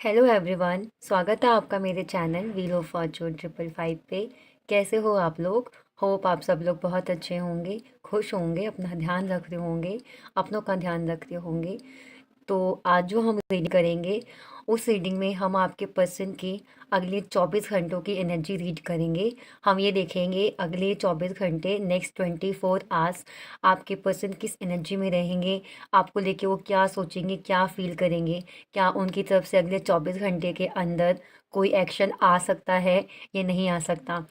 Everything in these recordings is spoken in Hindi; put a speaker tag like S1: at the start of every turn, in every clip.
S1: हेलो एवरीवन, स्वागत है आपका मेरे चैनल व्हील ऑफ फॉर्चून 555 पे। कैसे हो आप लोग? होप आप सब लोग बहुत अच्छे होंगे, खुश होंगे, अपना ध्यान रख रहे होंगे, अपनों का ध्यान रख रहे होंगे। तो आज जो हम रीड करेंगे, उस रीडिंग में हम आपके पर्सन की अगले 24 घंटों की एनर्जी रीड करेंगे। हम ये देखेंगे अगले 24 घंटे, नेक्स्ट 24 आवर्स आपके पर्सन किस एनर्जी में रहेंगे, आपको लेके वो क्या सोचेंगे, क्या फील करेंगे, क्या उनकी तरफ से अगले 24 घंटे के अंदर कोई एक्शन आ सकता है या नहीं आ सकता।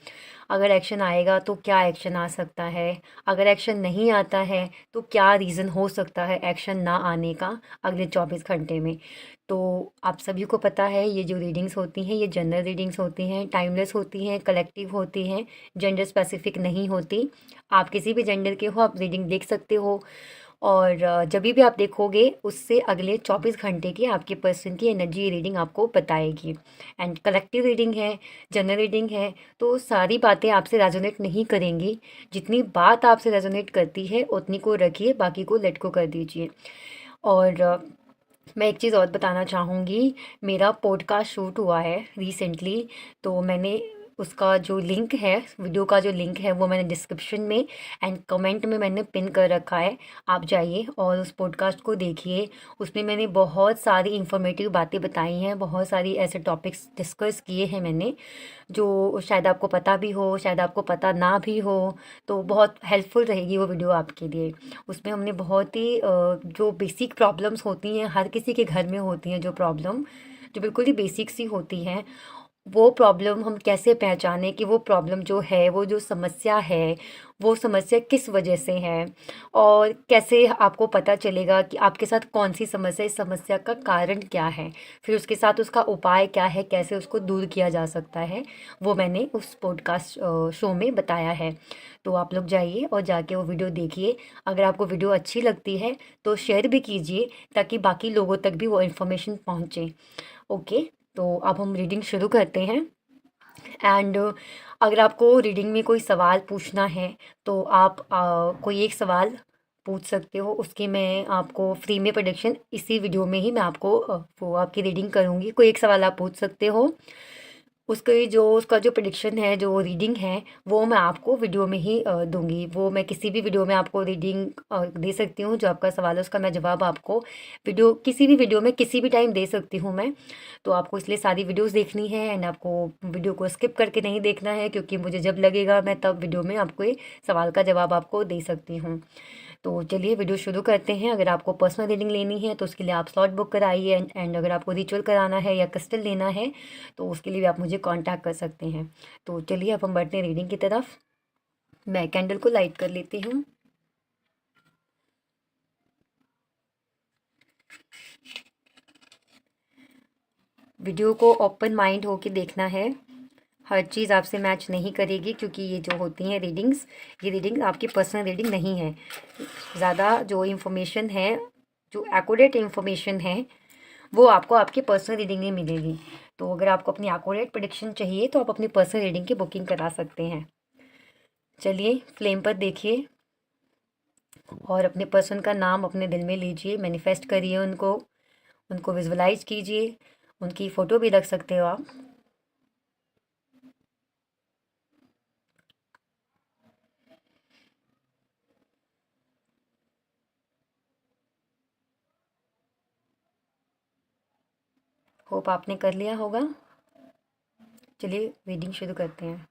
S1: अगर एक्शन आएगा तो क्या एक्शन आ सकता है, अगर एक्शन नहीं आता है तो क्या रीज़न हो सकता है एक्शन ना आने का अगले 24 घंटे में। तो आप सभी को पता है ये जो रीडिंग्स होती हैं ये जनरल रीडिंग्स होती हैं, टाइमलेस होती हैं, कलेक्टिव होती हैं, जेंडर स्पेसिफिक नहीं होती। आप किसी भी जेंडर के हो आप रीडिंग देख सकते हो। और जब भी आप देखोगे उससे अगले 24 घंटे की आपके पर्सन की एनर्जी रीडिंग आपको बताएगी। एंड कलेक्टिव रीडिंग है, जनरल रीडिंग है, तो सारी बातें आपसे रेजोनेट नहीं करेंगी। जितनी बात आपसे रेजोनेट करती है उतनी को रखिए, बाकी को लेट को कर दीजिए। और मैं एक चीज़ और बताना चाहूँगी, मेरा पॉडकास्ट शूट हुआ है रिसेंटली। तो मैंने उसका जो लिंक है, वीडियो का जो लिंक है वो मैंने डिस्क्रिप्शन में एंड कमेंट में मैंने पिन कर रखा है। आप जाइए और उस पॉडकास्ट को देखिए। उसमें मैंने बहुत सारी इंफॉर्मेटिव बातें बताई हैं, बहुत सारी ऐसे टॉपिक्स डिस्कस किए हैं मैंने, जो शायद आपको पता भी हो, शायद आपको पता ना भी हो। तो बहुत हेल्पफुल रहेगी वो वीडियो आपके लिए। उसमें हमने बहुत ही जो बेसिक प्रॉब्लम्स होती हैं, हर किसी के घर में होती हैं, जो प्रॉब्लम जो बिल्कुल ही बेसिक सी होती हैं, वो प्रॉब्लम हम कैसे पहचानें कि वो प्रॉब्लम जो है, वो जो समस्या है, वो समस्या किस वजह से है, और कैसे आपको पता चलेगा कि आपके साथ कौन सी समस्या, इस समस्या का कारण क्या है, फिर उसके साथ उसका उपाय क्या है, कैसे उसको दूर किया जा सकता है। वो मैंने उस पॉडकास्ट शो में बताया है। तो आप लोग जाइए और जाके वो वीडियो देखिए। अगर आपको वीडियो अच्छी लगती है तो शेयर भी कीजिए, ताकि बाकी लोगों तक भी वो इन्फॉर्मेशन पहुँचे। ओके, तो अब हम रीडिंग शुरू करते हैं। एंड अगर आपको रीडिंग में कोई सवाल पूछना है तो आप कोई एक सवाल पूछ सकते हो। उसकी मैं आपको फ्री में प्रोडिक्शन इसी वीडियो में ही मैं आपको वो आपकी रीडिंग करूँगी। कोई एक सवाल आप पूछ सकते हो, उसके जो उसका जो प्रेडिक्शन है, जो रीडिंग है, वो मैं आपको वीडियो में ही दूंगी। वो मैं किसी भी वीडियो में आपको रीडिंग दे सकती हूँ। जो आपका सवाल है उसका मैं जवाब आपको वीडियो, किसी भी वीडियो में किसी भी टाइम दे सकती हूँ मैं। तो आपको इसलिए सारी वीडियोस देखनी है एंड आपको वीडियो को स्किप करके नहीं देखना है, क्योंकि मुझे जब लगेगा मैं तब वीडियो में आपको ये सवाल का जवाब आपको दे सकती हूँ। तो चलिए वीडियो शुरू करते हैं। अगर आपको पर्सनल रीडिंग लेनी है तो उसके लिए आप स्लॉट बुक कराइए। एंड अगर आपको रिचुअल कराना है या क्रिस्टल लेना है तो उसके लिए भी आप मुझे कांटेक्ट कर सकते हैं। तो चलिए अब हम बढ़ते हैं रीडिंग की तरफ। मैं कैंडल को लाइट कर लेती हूँ। वीडियो को ओपन माइंड होके देखना है। हर चीज़ आपसे मैच नहीं करेगी, क्योंकि ये जो होती हैं रीडिंग्स, ये रीडिंग आपकी पर्सनल रीडिंग नहीं है। ज़्यादा जो इन्फॉर्मेशन है, जो एक्यूरेट इन्फॉर्मेशन है, वो आपको आपकी पर्सनल रीडिंग में मिलेगी। तो अगर आपको अपनी एक्यूरेट प्रेडिक्शन चाहिए तो आप अपनी पर्सनल रीडिंग की बुकिंग करा सकते हैं। चलिए फ्लेम पर देखिए और अपने पर्सन का नाम अपने दिल में लीजिए, मैनिफेस्ट करिए उनको, उनको विजुअलाइज कीजिए। उनकी फ़ोटो भी रख सकते हो आप। होप आपने कर लिया होगा। चलिए रीडिंग शुरू करते हैं।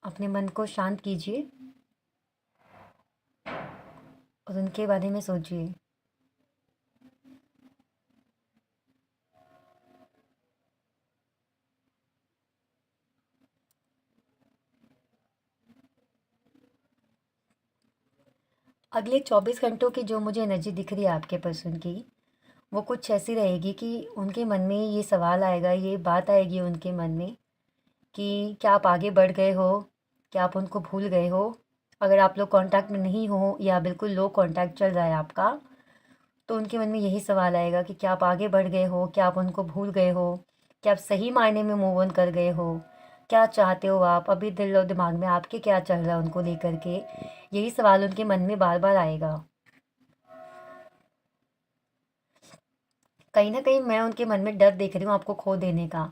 S1: अपने मन को शांत कीजिए और उनके बारे में सोचिए। अगले 24 घंटों की जो मुझे एनर्जी दिख रही है आपके पर्सन की, वो कुछ ऐसी रहेगी कि उनके मन में ये सवाल आएगा, ये बात आएगी उनके मन में कि क्या आप आगे बढ़ गए हो, क्या आप उनको भूल गए हो, अगर आप लोग कांटेक्ट में नहीं हो या बिल्कुल लो कांटेक्ट चल रहा है आपका, तो उनके मन में यही सवाल आएगा कि क्या आप आगे बढ़ गए हो, क्या आप उनको भूल गए हो, क्या आप सही मायने में मूव ऑन कर गए हो, क्या चाहते हो आप अभी, दिल और दिमाग में आपके क्या चल रहा है उनको लेकर के। यही सवाल उनके मन में बार बार आएगा। कहीं ना कहीं मैं उनके मन में डर देख रही हूँ आपको खो देने का।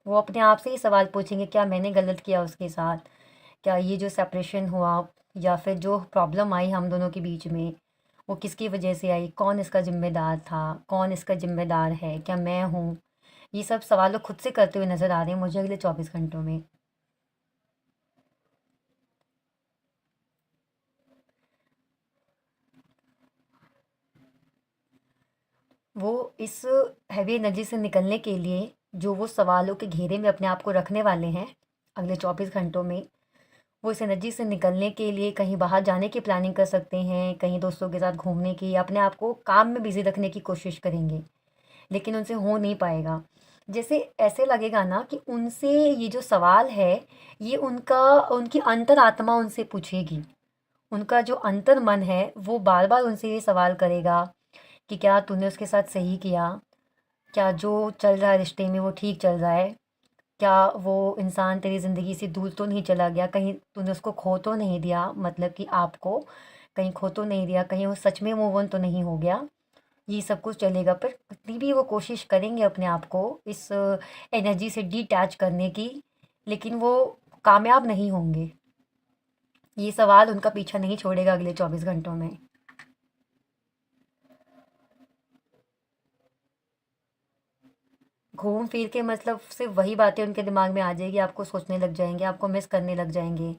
S1: वो अपने आप से ही सवाल पूछेंगे, क्या मैंने गलत किया उसके साथ, क्या ये जो सेपरेशन हुआ या फिर जो प्रॉब्लम आई हम दोनों के बीच में, वो किसकी वजह से आई, कौन इसका ज़िम्मेदार था, कौन इसका ज़िम्मेदार है, क्या मैं हूँ। ये सब सवाल वो खुद से करते हुए नज़र आ रहे हैं मुझे अगले 24 घंटों में। वो इस हैवी एनर्जी से निकलने के लिए जो वो सवालों के घेरे में अपने आप को रखने वाले हैं अगले 24 घंटों में, वो इस एनर्जी से निकलने के लिए कहीं बाहर जाने की प्लानिंग कर सकते हैं, कहीं दोस्तों के साथ घूमने की, अपने आप को काम में बिज़ी रखने की कोशिश करेंगे, लेकिन उनसे हो नहीं पाएगा। जैसे ऐसे लगेगा ना कि उनसे ये जो सवाल है, ये उनका, उनकी अंतरात्मा उनसे पूछेगी। उनका जो अंतर्मन है वो बार बार उनसे ये सवाल करेगा कि क्या तूने उसके साथ सही किया, क्या जो चल रहा है रिश्ते में वो ठीक चल रहा है, क्या वो इंसान तेरी ज़िंदगी से दूर तो नहीं चला गया, कहीं तूने उसको खो तो नहीं दिया, मतलब कि आपको कहीं खो तो नहीं दिया, कहीं वो सच में मूव ऑन तो नहीं हो गया। ये सब कुछ चलेगा, पर कितनी भी वो कोशिश करेंगे अपने आप को इस एनर्जी से डिटैच करने की, लेकिन वो कामयाब नहीं होंगे। ये सवाल उनका पीछा नहीं छोड़ेगा अगले 24 घंटों में। घूम फिर के मतलब सिर्फ वही बातें उनके दिमाग में आ जाएगी, आपको सोचने लग जाएंगे, आपको मिस करने लग जाएंगे।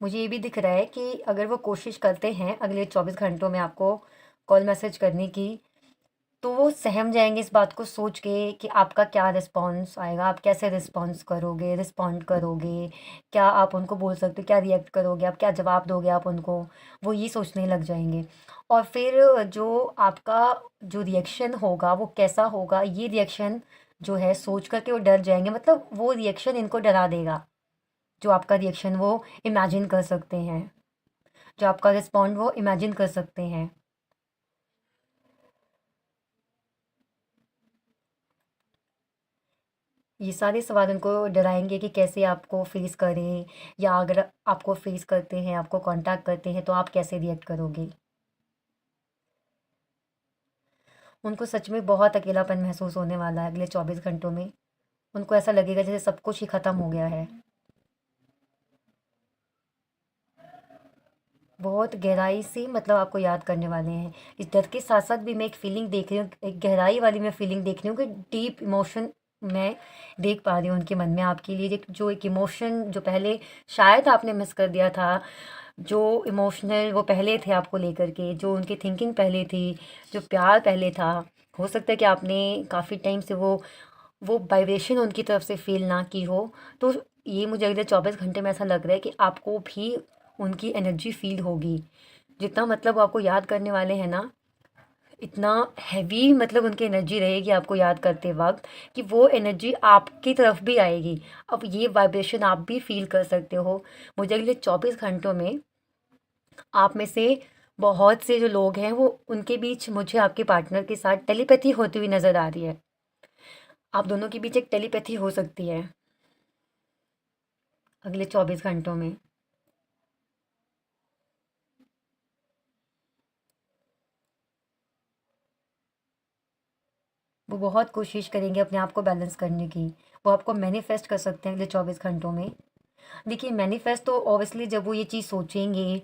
S1: मुझे ये भी दिख रहा है कि अगर वो कोशिश करते हैं अगले 24 घंटों में आपको कॉल मैसेज करने की, तो वो सहम जाएँगे इस बात को सोच के कि आपका क्या रिस्पॉन्स आएगा, आप कैसे रिस्पॉन्स करोगे, रिस्पॉन्ड करोगे, क्या आप उनको बोल सकते हो, क्या रिएक्ट करोगे, आप क्या जवाब दोगे आप उनको, वो ये सोचने लग जाएँगे। और फिर जो आपका जो रिएक्शन होगा वो कैसा होगा, ये रिएक्शन जो है सोच कर के वो डर जाएँगे, मतलब वो रिएक्शन इनको डरा देगा, जो आपका रिएक्शन वो इमेजिन कर सकते हैं, जो आपका रिस्पॉन्ड वो इमेजिन कर सकते हैं। ये सारे सवाल उनको डराएँगे कि कैसे आपको फ़ेस करें, या अगर आपको फ़ेस करते हैं, आपको कॉन्टैक्ट करते हैं, तो आप कैसे रिएक्ट करोगे? उनको सच में बहुत अकेलापन महसूस होने वाला है अगले 24 घंटों में। उनको ऐसा लगेगा जैसे सब कुछ ही ख़त्म हो गया है। बहुत गहराई से मतलब आपको याद करने वाले हैं। इस डर के साथ-साथ भी मैं एक फ़ीलिंग देख रही हूँ, एक गहराई वाली मैं फ़ीलिंग देख रही हूँ कि डीप इमोशन मैं देख पा रही हूँ उनके मन में आपके लिए। एक जो एक इमोशन जो पहले शायद आपने मिस कर दिया था, जो इमोशनल वो पहले थे आपको लेकर के, जो उनकी थिंकिंग पहले थी, जो प्यार पहले था, हो सकता है कि आपने काफ़ी टाइम से वो वाइब्रेशन उनकी तरफ से फ़ील ना की हो। तो ये मुझे अगले 24 घंटे में ऐसा लग रहा है कि आपको भी उनकी एनर्जी फ़ील होगी। जितना मतलब वो आपको याद करने वाले हैं ना, इतना हैवी मतलब उनकी एनर्जी रहेगी आपको याद करते वक़्त, कि वो एनर्जी आपकी तरफ भी आएगी। अब ये वाइब्रेशन आप भी फ़ील कर सकते हो। मुझे अगले 24 घंटों में आप में से बहुत से जो लोग हैं, वो उनके बीच मुझे आपके पार्टनर के साथ टेलीपैथी होती हुई नज़र आ रही है। आप दोनों के बीच एक टेलीपैथी हो सकती है अगले 24 घंटों में। वो बहुत कोशिश करेंगे अपने आप को बैलेंस करने की। वो आपको मैनिफेस्ट कर सकते हैं अगले 24 घंटों में। देखिए, मैनिफेस्ट तो ऑब्वियसली जब वो ये चीज़ सोचेंगे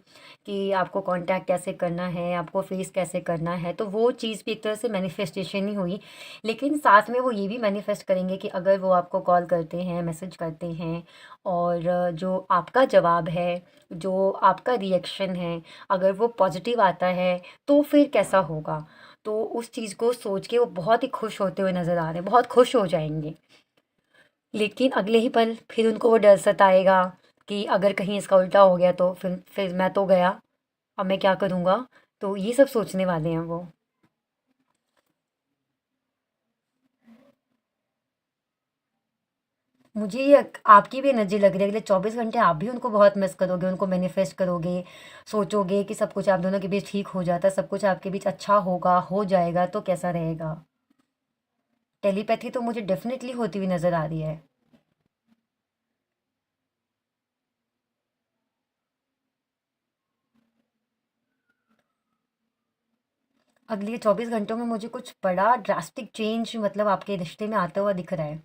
S1: कि आपको कांटेक्ट कैसे करना है, आपको फेस कैसे करना है, तो वो चीज़ भी एक तरह से मैनिफेस्टेशन ही हुई। लेकिन साथ में वो ये भी मैनिफेस्ट करेंगे कि अगर वो आपको कॉल करते हैं, मैसेज करते हैं, और जो आपका जवाब है, जो आपका रिएक्शन है, अगर वो पॉजिटिव आता है, तो फिर कैसा होगा? तो उस चीज़ को सोच के वो बहुत ही खुश होते हुए नज़र आ रहे हैं, बहुत खुश हो जाएँगे। लेकिन अगले ही पल फिर उनको वो डर सताएगा कि अगर कहीं इसका उल्टा हो गया तो फिर मैं तो गया, अब मैं क्या करूँगा? तो ये सब सोचने वाले हैं वो। मुझे ये आपकी भी एनर्जी लग रही है, अगले 24 घंटे आप भी उनको बहुत मिस करोगे, उनको मैनिफेस्ट करोगे, सोचोगे कि सब कुछ आप दोनों के बीच ठीक हो जाता, सब कुछ आपके बीच अच्छा होगा, हो जाएगा तो कैसा रहेगा। टेलीपैथी तो मुझे डेफिनेटली होती हुई नज़र आ रही है। अगले 24 घंटों में मुझे कुछ बड़ा ड्रास्टिक चेंज मतलब आपके रिश्ते में आता हुआ दिख रहा है।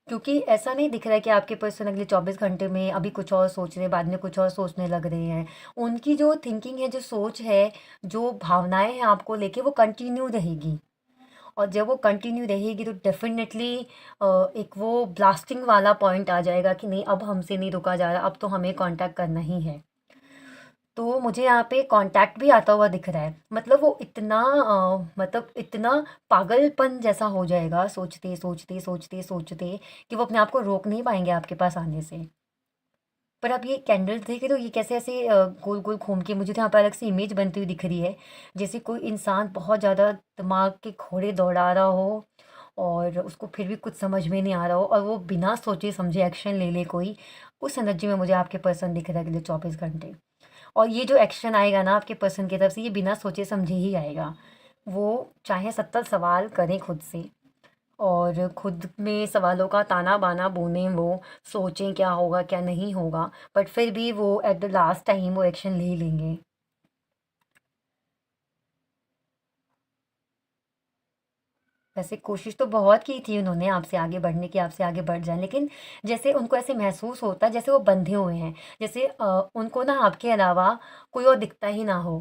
S1: क्योंकि ऐसा नहीं दिख रहा है कि आपके पर्सन अगले 24 घंटे में अभी कुछ और सोच रहे हैं, बाद में कुछ और सोचने लग रहे हैं। उनकी जो थिंकिंग है, जो सोच है, जो भावनाएँ हैं आपको लेके वो कंटिन्यू रहेगी। और जब वो कंटिन्यू रहेगी तो डेफ़िनेटली एक वो ब्लास्टिंग वाला पॉइंट आ जाएगा कि नहीं, अब हमसे नहीं रुका जा रहा, अब तो हमें कॉन्टैक्ट करना ही है। तो मुझे यहाँ पे कॉन्टैक्ट भी आता हुआ दिख रहा है। मतलब वो इतना मतलब इतना पागलपन जैसा हो जाएगा सोचते, सोचते, सोचते, सोचते कि वो अपने आप को रोक नहीं पाएँगे आपके पास आने से। पर आप ये कैंडल्स देखे तो ये कैसे ऐसे गोल-गोल घूम के मुझे तो यहाँ पे अलग से इमेज बनती हुई दिख रही है। जैसे कोई इंसान बहुत ज़्यादा दिमाग के घोड़े दौड़ा रहा हो और उसको फिर भी कुछ समझ में नहीं आ रहा हो और वो बिना सोचे समझे एक्शन ले ले कोई। उस एनर्जी में मुझे आपके पर्सन दिख रहा है अगले 24 घंटे। और ये जो एक्शन आएगा ना आपके पर्सन की तरफ से, ये बिना सोचे समझे ही आएगा। वो चाहे 70 सवाल करें खुद से और खुद में सवालों का ताना-बाना बुनें वो, सोचें क्या होगा, क्या नहीं होगा, बट फिर भी वो एट द लास्ट टाइम वो एक्शन ले लेंगे। वैसे कोशिश तो बहुत की थी उन्होंने आपसे आगे बढ़ने की, आपसे आगे बढ़ जाएँ, लेकिन जैसे उनको ऐसे महसूस होता है जैसे वो बंधे हुए हैं। जैसे उनको ना आपके अलावा कोई और दिखता ही ना हो।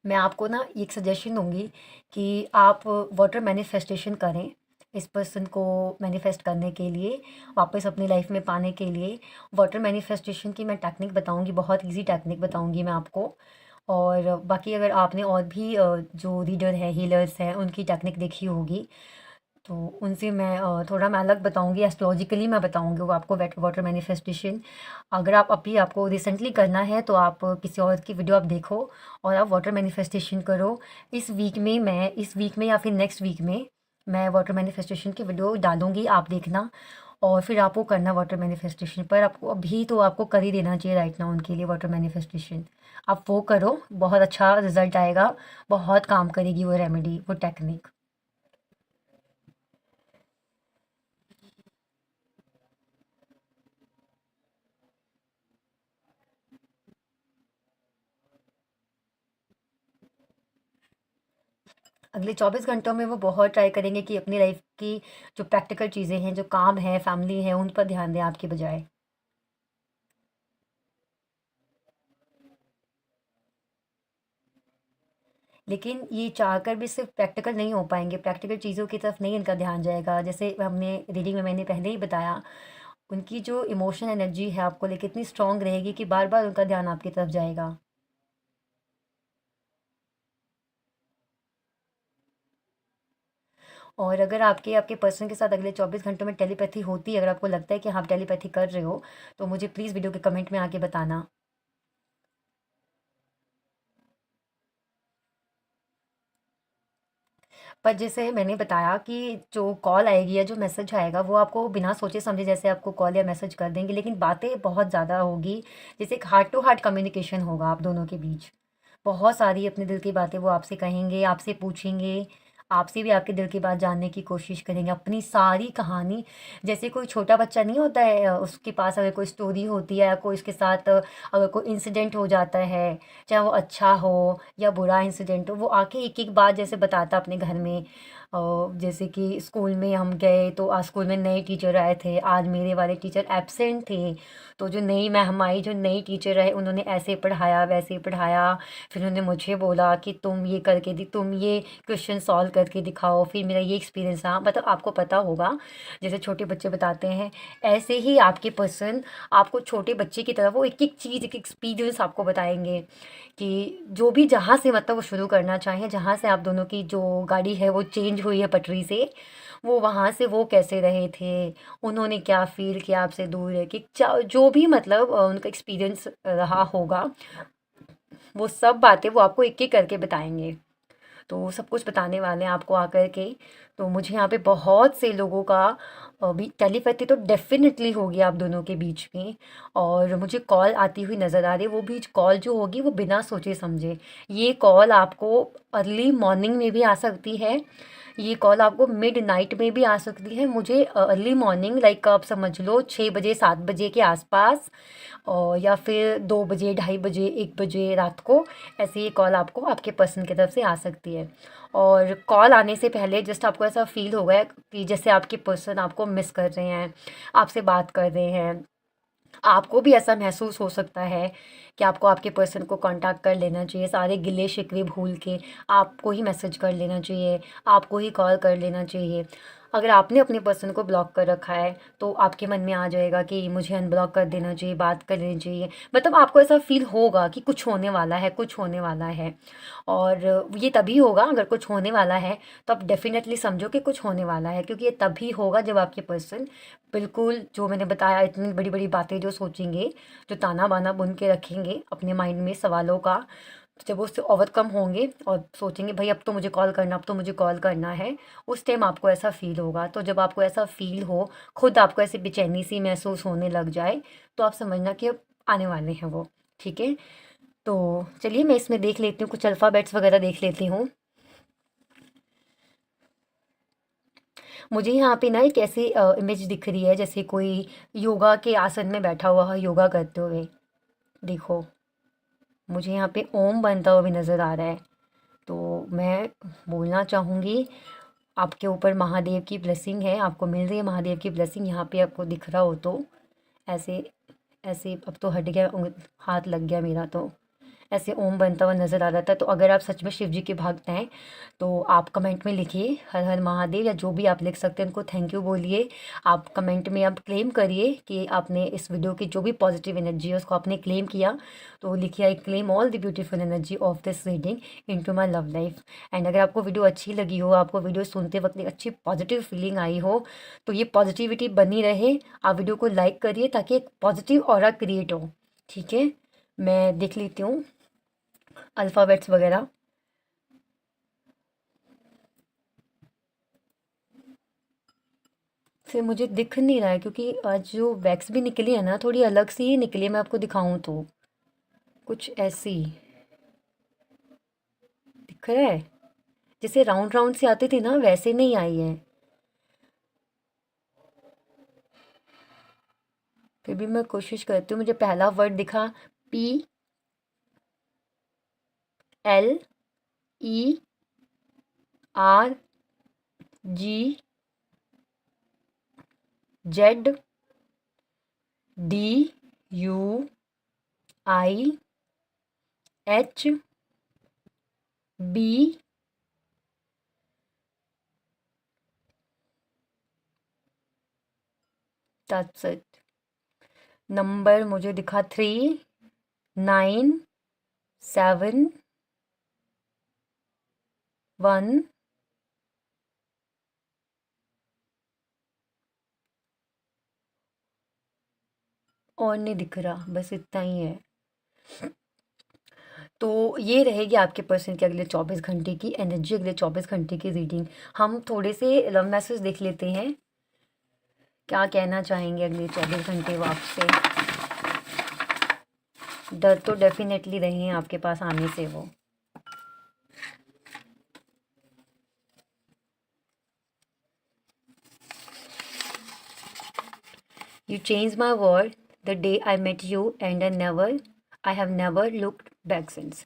S1: मैं आपको ना एक सजेशन दूँगी कि आप वाटर मैनिफेस्टेशन करें, इस पर्सन को मैनिफेस्ट करने के लिए, वापस अपनी लाइफ में पाने के लिए। वाटर मैनिफेस्टेशन की मैं टेक्निक बताऊँगी, बहुत ईज़ी टेक्निक बताऊँगी मैं आपको। और बाकी अगर आपने और भी जो रीडर हैं, हीलर्स हैं, उनकी टेक्निक देखी होगी, तो उनसे मैं थोड़ा मैं अलग बताऊँगी, एस्ट्रोलॉजिकली मैं बताऊँगी वो आपको वाटर मैनिफेस्टेशन। अगर आप अभी आपको रिसेंटली करना है तो आप किसी और की वीडियो आप देखो और आप वाटर मैनिफेस्टेशन करो। इस वीक में या फिर नेक्स्ट वीक में मैं वाटर मैनिफेस्टेशन की वीडियो डालूँगी, आप देखना और फिर आप वो करना वाटर मैनिफेस्टेशन। पर आपको अभी तो आपको कर ही देना चाहिए राइट नाउ उनके लिए वाटर मैनिफेस्टेशन। आप वो करो, बहुत अच्छा रिज़ल्ट आएगा, बहुत काम करेगी वो रेमेडी, वो टेक्निक। अगले 24 घंटों में वो बहुत ट्राई करेंगे कि अपनी लाइफ की जो प्रैक्टिकल चीज़ें हैं, जो काम है, फैमिली है, उन पर ध्यान दें आपकी बजाय। लेकिन ये चाहकर भी सिर्फ प्रैक्टिकल नहीं हो पाएँगे, प्रैक्टिकल चीज़ों की तरफ नहीं इनका ध्यान जाएगा। जैसे हमने रीडिंग में मैंने पहले ही बताया, उनकी जो इमोशन एनर्जी है आपको लेके इतनी स्ट्रॉन्ग रहेगी कि बार-बार उनका ध्यान आपकी तरफ जाएगा। और अगर आपके आपके पर्सन के साथ अगले 24 घंटों में टेलीपैथी होती है, अगर आपको लगता है कि हाँ, आप टेलीपैथी कर रहे हो, तो मुझे प्लीज़ वीडियो के कमेंट में आके बताना। पर जैसे मैंने बताया कि जो कॉल आएगी या जो मैसेज आएगा वो आपको बिना सोचे समझे जैसे आपको कॉल या मैसेज कर देंगे, लेकिन बातें बहुत ज़्यादा होगी। जैसे एक हार्ट टू हार्ट कम्युनिकेशन होगा आप दोनों के बीच। बहुत सारी अपने दिल की बातें वो आपसे कहेंगे, आपसे पूछेंगे, आपसे भी आपके दिल की बात जानने की कोशिश करेंगे, अपनी सारी कहानी। जैसे कोई छोटा बच्चा नहीं होता है, उसके पास अगर कोई स्टोरी होती है या कोई उसके साथ अगर कोई इंसिडेंट हो जाता है, चाहे वो अच्छा हो या बुरा इंसिडेंट हो, वो आके एक-एक बात जैसे बताता अपने घर में। जैसे कि स्कूल में हम गए तो आज स्कूल में नए टीचर आए थे, आज मेरे वाले टीचर एब्सेंट थे, तो जो नई मैम आई, जो नई टीचर आए, उन्होंने ऐसे पढ़ाया, वैसे पढ़ाया। फिर उन्होंने मुझे बोला कि तुम ये क्वेश्चन सॉल्व करके दिखाओ, फिर मेरा ये एक्सपीरियंस रहा। मतलब आपको पता होगा, जैसे छोटे बच्चे बताते हैं, ऐसे ही आपके पर्सन आपको छोटे बच्चे की तरह वो एक-एक चीज़, एक-एक एक्सपीरियंस आपको बताएँगे कि जो भी जहाँ से मतलब वो शुरू करना चाहें, जहाँ से आप दोनों की जो गाड़ी है वो चेंज हुई है पटरी से, वो वहाँ से वो कैसे रहे थे, उन्होंने क्या फ़ील किया आपसे दूर रह के, चा जो भी मतलब उनका एक्सपीरियंस रहा होगा, वो सब बातें वो आपको एक-एक करके बताएँगे। तो सब कुछ बताने वाले हैं आपको आकर के। तो मुझे यहाँ पे बहुत से लोगों का भी टेलीपैथी तो डेफ़िनेटली होगी आप दोनों के बीच में, और मुझे कॉल आती हुई नज़र आ रही है। वो भी कॉल जो होगी वो बिना सोचे-समझे। ये कॉल आपको अर्ली मॉर्निंग में भी आ सकती है, ये कॉल आपको मिडनाइट में भी आ सकती है। मुझे अर्ली मॉर्निंग लाइक आप समझ लो 6 बजे 7 बजे के आसपास, और या फिर 2 बजे, ढाई बजे, 1 बजे रात को, ऐसे ये कॉल आपको आपके पर्सन की तरफ से आ सकती है। और कॉल आने से पहले जस्ट आपको ऐसा फ़ील होगा कि जैसे आपके पर्सन आपको मिस कर रहे हैं, आपसे बात कर रहे हैं। आपको भी ऐसा महसूस हो सकता है कि आपको आपके पर्सन को कांटेक्ट कर लेना चाहिए, सारे गिले शिकवे भूल के आपको ही मैसेज कर लेना चाहिए, आपको ही कॉल कर लेना चाहिए। अगर आपने अपने पर्सन को ब्लॉक कर रखा है तो आपके मन में आ जाएगा कि मुझे अनब्लॉक कर देना चाहिए, बात कर लेनी चाहिए। मतलब आपको ऐसा फ़ील होगा कि कुछ होने वाला है, कुछ होने वाला है। और ये तभी होगा अगर कुछ होने वाला है, तो आप डेफ़िनेटली समझो कि कुछ होने वाला है, क्योंकि ये तभी होगा जब आपके पर्सन बिल्कुल जो मैंने बताया इतनी बड़ी-बड़ी बातें जो सोचेंगे, जो ताना-बाना बुन के रखेंगे अपने माइंड में सवालों का, तो जब वो उससे ओवरकम होंगे और सोचेंगे भाई अब तो मुझे कॉल करना, अब तो मुझे कॉल करना है, उस टाइम आपको ऐसा फ़ील होगा। तो जब आपको ऐसा फ़ील हो, खुद आपको ऐसी बेचैनी-सी महसूस होने लग जाए, तो आप समझना कि अब आने वाले हैं वो, ठीक है? तो चलिए मैं इसमें देख लेती हूँ, कुछ अल्फ़ाबेट्स वगैरह देख लेती हूँ। मुझे यहाँ पे ना एक ऐसी इमेज दिख रही है जैसे कोई योगा के आसन में बैठा हुआ है योगा करते हुए। देखो, मुझे यहाँ पे ओम बनता हुआ भी नज़र आ रहा है। तो मैं बोलना चाहूँगी, आपके ऊपर महादेव की ब्लेसिंग है, आपको मिल रही है महादेव की ब्लेसिंग, यहाँ पे आपको दिख रहा हो तो। ऐसे ऐसे अब तो हट गया, हाथ लग गया मेरा तो। ऐसे ओम बनता हुआ नज़र आ रहा था। तो अगर आप सच में शिव जी के भक्त हैं तो आप कमेंट में लिखिए हर हर महादेव, या जो भी आप लिख सकते हैं उनको थैंक यू बोलिए। आप कमेंट में आप क्लेम करिए कि आपने इस वीडियो की जो भी पॉजिटिव एनर्जी है उसको आपने क्लेम किया। तो लिखिए I claim all the beautiful energy of this reading into my love life. And अगर आपको वीडियो अच्छी लगी हो, आपको वीडियो सुनते वक्त एक अच्छी पॉजिटिव फीलिंग आई हो, तो ये पॉजिटिविटी बनी रहे, आप वीडियो को लाइक करिए ताकि एक पॉजिटिव ऑरा क्रिएट हो। ठीक है, मैं देख लेती हूँ अल्फ़ाबेट्स वगैरह। फिर मुझे दिख नहीं रहा है क्योंकि आज जो वैक्स भी निकली है ना थोड़ी अलग सी ही निकली है, मैं आपको दिखाऊं तो कुछ ऐसी दिख रहा है, जैसे राउंड राउंड से आती थी ना वैसे नहीं आई है। फिर भी मैं कोशिश करती हूँ। मुझे पहला वर्ड दिखा, PLERGZDUIH, दैट्स इट। नंबर मुझे दिखा 3971। और नहीं दिख रहा, बस इतना ही है। तो ये रहेगी आपके पर्सन के अगले 24 घंटे की एनर्जी, अगले 24 घंटे की रीडिंग। हम थोड़े से लव मैसेज देख लेते हैं, क्या कहना चाहेंगे अगले 24 घंटे वो आपसे। डर तो डेफिनेटली रहे हैं आपके पास आने से वो। You changed my world the day I met you and I have never looked back since।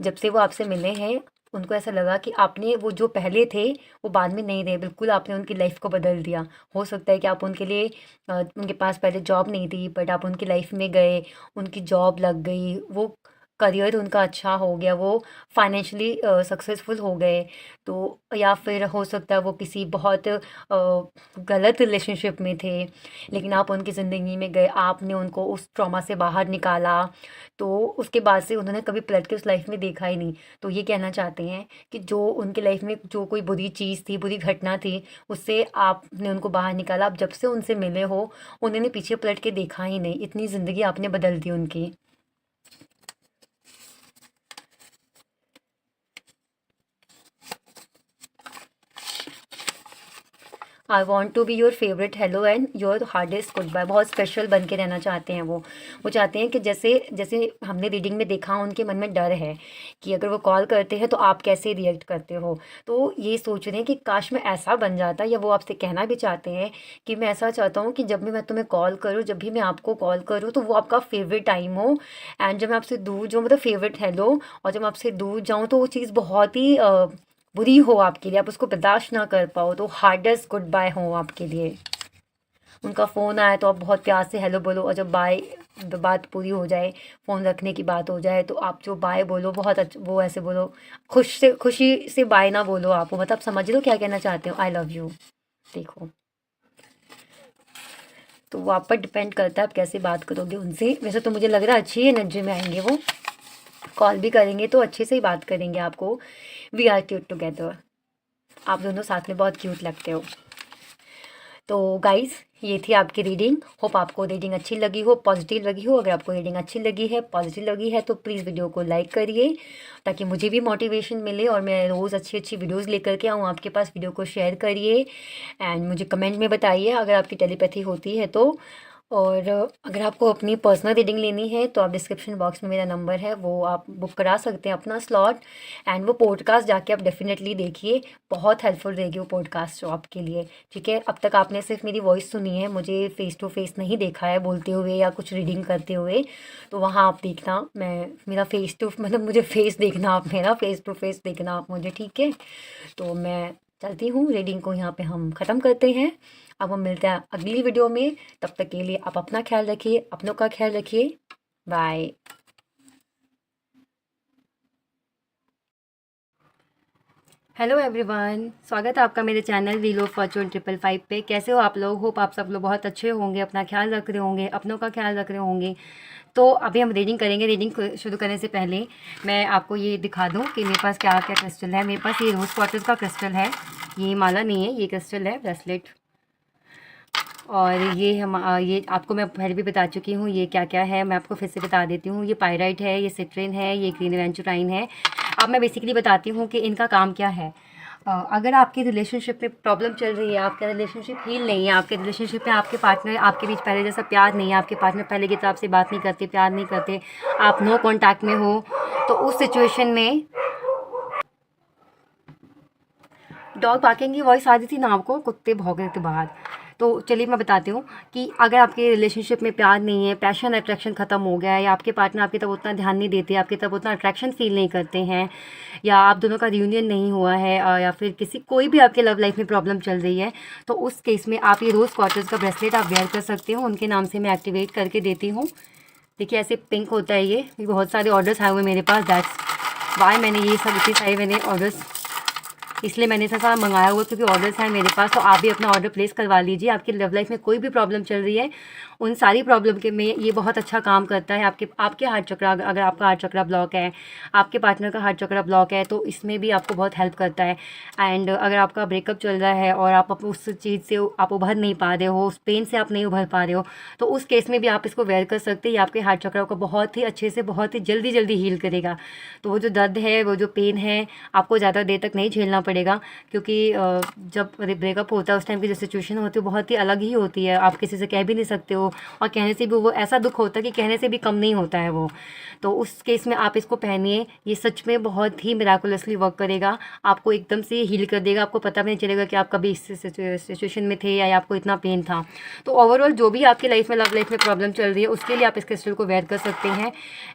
S1: जब से वो आपसे मिले हैं उनको ऐसा लगा कि आपने वो जो पहले थे वो बाद में नहीं रहे, बिल्कुल आपने उनकी लाइफ को बदल दिया। हो सकता है कि आप उनके लिए उनके पास पहले जॉब नहीं थी बट आप उनकी लाइफ में गए, उनकी जॉब लग गई, वो करियर उनका अच्छा हो गया, वो फाइनेंशियली सक्सेसफुल हो गए। तो या फिर हो सकता है वो किसी बहुत गलत रिलेशनशिप में थे, लेकिन आप उनकी ज़िंदगी में गए, आपने उनको उस ट्रॉमा से बाहर निकाला, तो उसके बाद से उन्होंने कभी पलट के उस लाइफ में देखा ही नहीं। तो ये कहना चाहते हैं कि जो उनकी लाइफ में जो कोई बुरी चीज़ थी, बुरी घटना थी, उससे आपने उनको बाहर निकाला। आप जब से उनसे मिले हो उन्होंने पीछे पलट के देखा ही नहीं, इतनी ज़िंदगी आपने बदल दी उनकी। I want to be your favourite hello and your hardest good bye. बहुत स्पेशल बन के रहना चाहते हैं वो चाहते हैं कि जैसे जैसे हमने रीडिंग में देखा, उनके मन में डर है कि अगर वो कॉल करते हैं तो आप कैसे रिएक्ट करते हो। तो ये सोच रहे हैं कि काश मैं ऐसा बन जाता, या वो आपसे कहना भी चाहते हैं कि मैं ऐसा चाहता हूँ कि जब भी मैं तुम्हें कॉल करूँ, जब भी मैं आपको कॉल करूँ, तो वो आपका फेवरेट टाइम हो। एंड जब मैं आपसे दूर जाऊँ, मतलब फेवरेट हेलो, और जब मैं आपसे दूर जाऊँ तो वो चीज़ बहुत ही बुरी हो आपके लिए, आप उसको बर्दाश्त ना कर पाओ, तो हार्डेस्ट गुड बाय हो आपके लिए। उनका फ़ोन आए तो आप बहुत प्यार से हेलो बोलो, और जब बाय बात पूरी हो जाए, फ़ोन रखने की बात हो जाए, तो आप जो बाय बोलो बहुत वो ऐसे बोलो, खुशी से बाय ना बोलो आप, वो मतलब समझ लो क्या कहना चाहते हो, आई लव यू। देखो, तो वो आप पर डिपेंड करता है आप कैसे बात करोगे उनसे। वैसे तो मुझे लग रहा है अच्छी एनर्जी में आएंगे वो, कॉल भी करेंगे तो अच्छे से ही बात करेंगे आपको। वी आर क्यूट टुगेदर, आप दोनों साथ में बहुत क्यूट लगते हो। तो गाइस, ये थी आपकी रीडिंग। होप आपको रीडिंग अच्छी लगी हो, पॉजिटिव लगी हो। अगर आपको रीडिंग अच्छी लगी है, पॉजिटिव लगी है, तो प्लीज़ वीडियो को लाइक करिए, ताकि मुझे भी मोटिवेशन मिले और मैं रोज़ अच्छी अच्छी वीडियोस लेकर के आऊँ आपके पास। वीडियो को शेयर करिए एंड मुझे कमेंट में बताइए अगर आपकी टेलीपैथी होती है तो। और अगर आपको अपनी पर्सनल रीडिंग लेनी है तो आप डिस्क्रिप्शन बॉक्स में मेरा नंबर है, वो आप बुक करा सकते हैं अपना स्लॉट। एंड वो पॉडकास्ट जाके आप डेफिनेटली देखिए, बहुत हेल्पफुल रहेगी वो पॉडकास्ट जो आपके लिए। ठीक है, अब तक आपने सिर्फ मेरी वॉइस सुनी है, मुझे फ़ेस टू फेस नहीं देखा है बोलते हुए या कुछ रीडिंग करते हुए, तो वहाँ आप देखना, मैं मेरा फ़ेस टू मतलब मुझे फ़ेस देखना, आप मेरा फ़ेस टू फेस देखना आप मुझे, ठीक है। तो मैं चलती हूँ, रीडिंग को यहाँ पे हम ख़त्म करते हैं। अब हम मिलते हैं अगली वीडियो में, तब तक के लिए आप अपना ख्याल रखिए, अपनों का ख्याल रखिए। बाय। हेलो एवरीवन, स्वागत है आपका मेरे चैनल व्हील ऑफ फॉर्चून 555 पे। कैसे हो आप लोग? होप आप सब लोग बहुत अच्छे होंगे, अपना ख्याल रख रहे होंगे, अपनों का ख्याल रख रहे होंगे। तो अभी हम रीडिंग करेंगे। रीडिंग शुरू करने से पहले मैं आपको ये दिखा दूँ कि मेरे पास क्या क्या क्रिस्टल है। मेरे पास ये रोज़ क्वार्टर्स का क्रिस्टल है, ये माला नहीं है, ये क्रिस्टल है, ब्रेसलेट। और ये आपको मैं पहले भी बता चुकी हूँ ये क्या क्या है, मैं आपको फिर से बता देती हूँ। ये पायराइट है, ये सिट्रिन है, ये ग्रीन एवेंचुराइन है। अब मैं बेसिकली बताती हूँ कि इनका काम क्या है। अगर आपके रिलेशनशिप में प्रॉब्लम चल रही है, आपका रिलेशनशिप हील नहीं है, आपके रिलेशनशिप में आपके पार्टनर, आपके बीच पहले जैसा प्यार नहीं है, आपके पार्टनर पहले की तरह आपसे बात नहीं करते, प्यार नहीं करते, आप नो कॉन्टैक्ट में हो, तो उस सिचुएशन में डॉग बार्किंग की वॉइस आ रही थी ना आपको, कुत्ते भौंक रहे थे बाहर। तो चलिए मैं बताती हूँ कि अगर आपके रिलेशनशिप में प्यार नहीं है, पैशन अट्रैक्शन ख़त्म हो गया है, या आपके पार्टनर आपकी तरफ उतना ध्यान नहीं देते, आपकी तरफ उतना अट्रैक्शन फील नहीं करते हैं, या आप दोनों का रियूनियन नहीं हुआ है, या फिर कोई भी आपके लव लाइफ में प्रॉब्लम चल रही है, तो उस केस में आप ये रोज़ क्वार्टर्स का ब्रेसलेट आप वेयर कर सकते हो। उनके नाम से मैं एक्टिवेट करके देती हूँ। देखिए ऐसे पिंक होता है ये बहुत सारे ऑर्डर्स आए हुए मेरे पास, दैट्स वाई मैंने ये सब इतने सारे मैंने ऑर्डर्स, इसलिए मैंने ऐसा सारा मंगाया हुआ क्योंकि ऑर्डर्स हैं मेरे पास। तो आप भी अपना ऑर्डर प्लेस करवा लीजिए। आपकी लव लाइफ में कोई भी प्रॉब्लम चल रही है, उन सारी प्रॉब्लम के में ये बहुत अच्छा काम करता है। आपके हार्ट चक्र, अगर आपका हार्ट चक्र ब्लॉक है, आपके पार्टनर का हार्ट चक्र ब्लॉक है, तो इसमें भी आपको बहुत हेल्प करता है। एंड अगर आपका ब्रेकअप चल रहा है और आप उस चीज़ से आप उभर नहीं पा रहे हो, उस पेन से आप नहीं उभर पा रहे हो, तो उस केस में भी आप इसको वेयर कर सकते हैं। ये आपके हार्ट चक्र को बहुत ही अच्छे से, बहुत ही जल्दी जल्दी हील करेगा। तो वो जो दर्द है, वो जो पेन है, आपको ज़्यादा देर तक नहीं झेलना पड़ेगा, क्योंकि जब ब्रेकअप होता है उस टाइम की जो सिचुएशन होती है बहुत ही अलग ही होती है। आप किसी से कह भी नहीं सकते हो, और कहने से भी वो ऐसा दुख होता है कि कहने से भी कम नहीं होता है वो। तो उस केस में आप इसको पहनिए, ये सच में बहुत ही मिराकुलसली वर्क करेगा। आपको एकदम से हील कर देगा, आपको पता भी नहीं चलेगा कि आप कभी इस सिचुएशन में थे या आपको इतना पेन था। तो ओवरऑल जो भी आपकी लाइफ में, लव लाइफ में प्रॉब्लम चल रही है, उसके लिए आप इस क्रिस्टल को वेयर कर सकते हैं।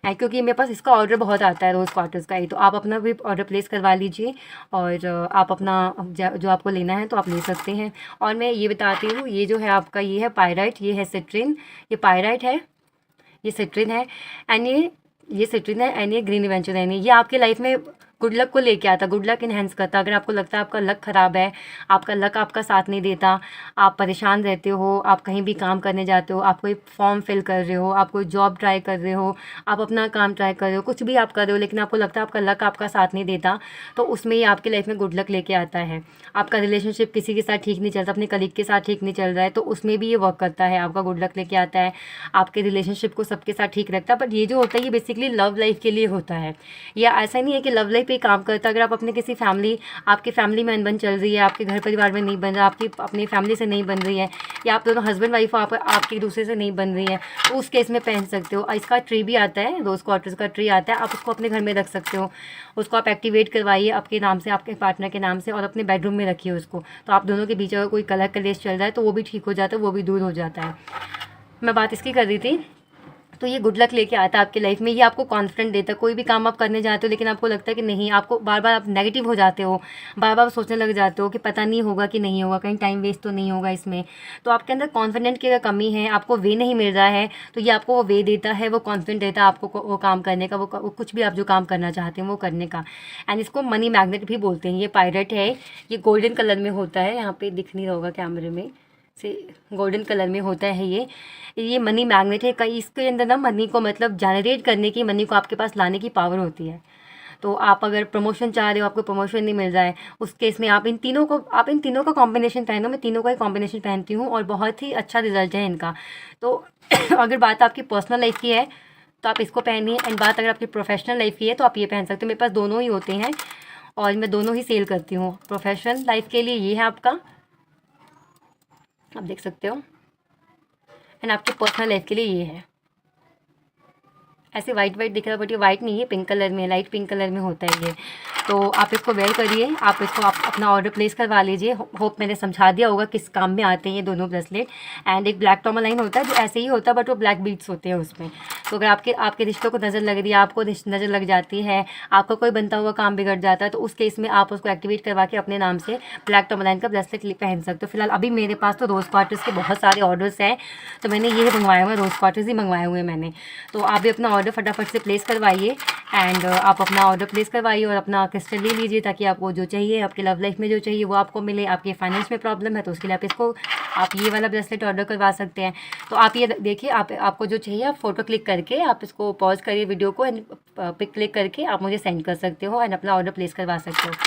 S1: क्योंकि मेरे पास इसका ऑर्डर बहुत आता है रोज़ क्वार्टर्स का ही, तो आप अपना भी ऑर्डर प्लेस करवा लीजिए और आप अपना जो आपको लेना है तो आप ले सकते हैं। और मैं ये बताती हूँ, ये जो है आपका, ये है पायराइट, ये है सिट्रिन, ये पायराइट है, ये सिट्रिन है, एंड ये सिट्रिन है, एंड ये ग्रीन एवेंचुराइन है। ये आपके लाइफ में गुड लक को लेके आता, गुड लक इन्हेंस करता। अगर आपको लगता है आपका लक ख़राब है, आपका लक आपका साथ नहीं देता, आप परेशान रहते हो, आप कहीं भी काम करने जाते हो, आप कोई फॉर्म फिल कर रहे हो, आप कोई जॉब ट्राई कर रहे हो, आप अपना काम ट्राई कर रहे हो, कुछ भी आप कर रहे हो, लेकिन आपको लगता है आपका लक आपका साथ नहीं देता, तो उसमें ये आपकी लाइफ में गुड लक लेके आता है। आपका रिलेशनशिप किसी के साथ ठीक नहीं चलता, अपने कलीग के साथ ठीक नहीं चल रहा है, तो उसमें भी ये वर्क करता है, आपका गुड लक लेके आता है, आपके रिलेशनशिप को सबके साथ ठीक रखता है। बट ये जो होता है ये बेसिकली लव लाइफ के लिए होता है। या ऐसा नहीं है कि लव लाइफ पे ही काम करता है। अगर आप अपने किसी आपकी फैमिली में अनबन चल रही है, आपके घर परिवार में नहीं बन रहा, आपकी अपनी फैमिली से नहीं बन रही है, या आप दोनों हस्बैंड वाइफ हो, आपकी एक दूसरे से नहीं बन रही है, तो उस केस में पहन सकते हो। इसका ट्री भी आता है, रोज़ क्वार्टर्स का ट्री आता है, आप उसको अपने घर में रख सकते हो। उसको आप एक्टिवेट करवाइए आपके नाम से, आपके पार्टनर के नाम से, और अपने बेडरूम में रखिए उसको। तो आप दोनों के बीच अगर कोई कलह कलेश चल रहा है तो वो भी ठीक हो जाता है, वो भी दूर हो जाता है। मैं बात इसकी कर रही थी। तो ये गुड लक लेके आता है आपकी लाइफ में। ये आपको कॉन्फिडेंट देता है। कोई भी काम आप करने जाते हो लेकिन आपको लगता है कि नहीं, आपको बार बार आप नेगेटिव हो जाते हो, बार बार सोचने लग जाते हो कि पता नहीं होगा कि नहीं होगा, कहीं टाइम वेस्ट तो नहीं होगा इसमें। तो आपके अंदर कॉन्फिडेंट की अगर कमी है, आपको वे नहीं मिल रहा है, तो ये आपको वो वे देता है, वो कॉन्फिडेंट देता है आपको वो काम करने का, वो कुछ भी आप जो काम करना चाहते हैं वो करने का। एंड इसको मनी मैग्नेट भी बोलते हैं। ये पायरेट है, ये गोल्डन कलर में होता है, यहाँ पे दिख नहीं रहा होगा कैमरे में से, गोल्डन कलर में होता है ये मनी मैग्नेट है। कई इसके अंदर ना मनी को मतलब जनरेट करने की, मनी को आपके पास लाने की पावर होती है। तो आप अगर प्रमोशन चाह रहे हो, आपको प्रमोशन नहीं मिल रहा है, उस केस में आप इन तीनों का कॉम्बिनेशन पहनो। मैं तीनों का ही कॉम्बिनेशन पहनती हूँ और बहुत ही अच्छा रिजल्ट है इनका। तो अगर बात आपकी पर्सनल लाइफ की है तो आप इसको पहनिए, एंड बात अगर आपकी प्रोफेशनल लाइफ की है तो आप ये पहन सकते हो। मेरे पास दोनों ही होते हैं और मैं दोनों ही सेल करती हूँ। प्रोफेशनल लाइफ के लिए ये है आपका, आप देख सकते हो, एंड आपकी पर्सनल लाइफ के लिए ये है। ऐसे वाइट दिख रहा है बट ये वाइट नहीं है, पिंक कलर में, लाइट पिंक कलर में होता है ये। तो आप इसको वेयर करिए, आप अपना ऑर्डर प्लेस करवा लीजिए। होप मैंने समझा दिया होगा किस काम में आते हैं ये दोनों ब्रेसलेट। एंड एक ब्लैक टॉर्मलाइन होता है जो ऐसे ही होता है बट वो ब्लैक बीड्स होते हैं उसमें। तो अगर आपके रिश्तों को नज़र लग रही है, आपको नज़र लग जाती है, आपका कोई बनता हुआ काम बिगड़ जाता है, तो उस केस में आप उसको एक्टिवेट करवा के अपने नाम से ब्लैक टॉर्मलाइन का ब्रेसलेट पहन सकते हो। फिलहाल अभी मेरे पास तो रोज़ क्वार्टर्स के बहुत सारे ऑर्डर्स हैं, तो मैंने ये मंगवाए हुए, रोज़ क्वार्टर्स ही मंगवाए हुए मैंने। तो आप भी अपना ऑर्डर फटाफट से प्लेस करवाइए, एंड आप अपना ऑर्डर प्लेस करवाइए और अपना क्रिस्टल ले लीजिए, ताकि आपको जो चाहिए, आपके लव लाइफ में जो चाहिए वो आपको मिले। आपके फाइनेंस में प्रॉब्लम है तो उसके लिए आप ये वाला ब्रेसलेट ऑर्डर करवा सकते हैं। तो आप ये देखिए, आपको जो चाहिए आप फ़ोटो क्लिक करके आप इसको पॉज करिए वीडियो को, एंड पिक क्लिक करके आप मुझे सेंड कर सकते हो एंड अपना ऑर्डर प्लेस करवा सकते हो।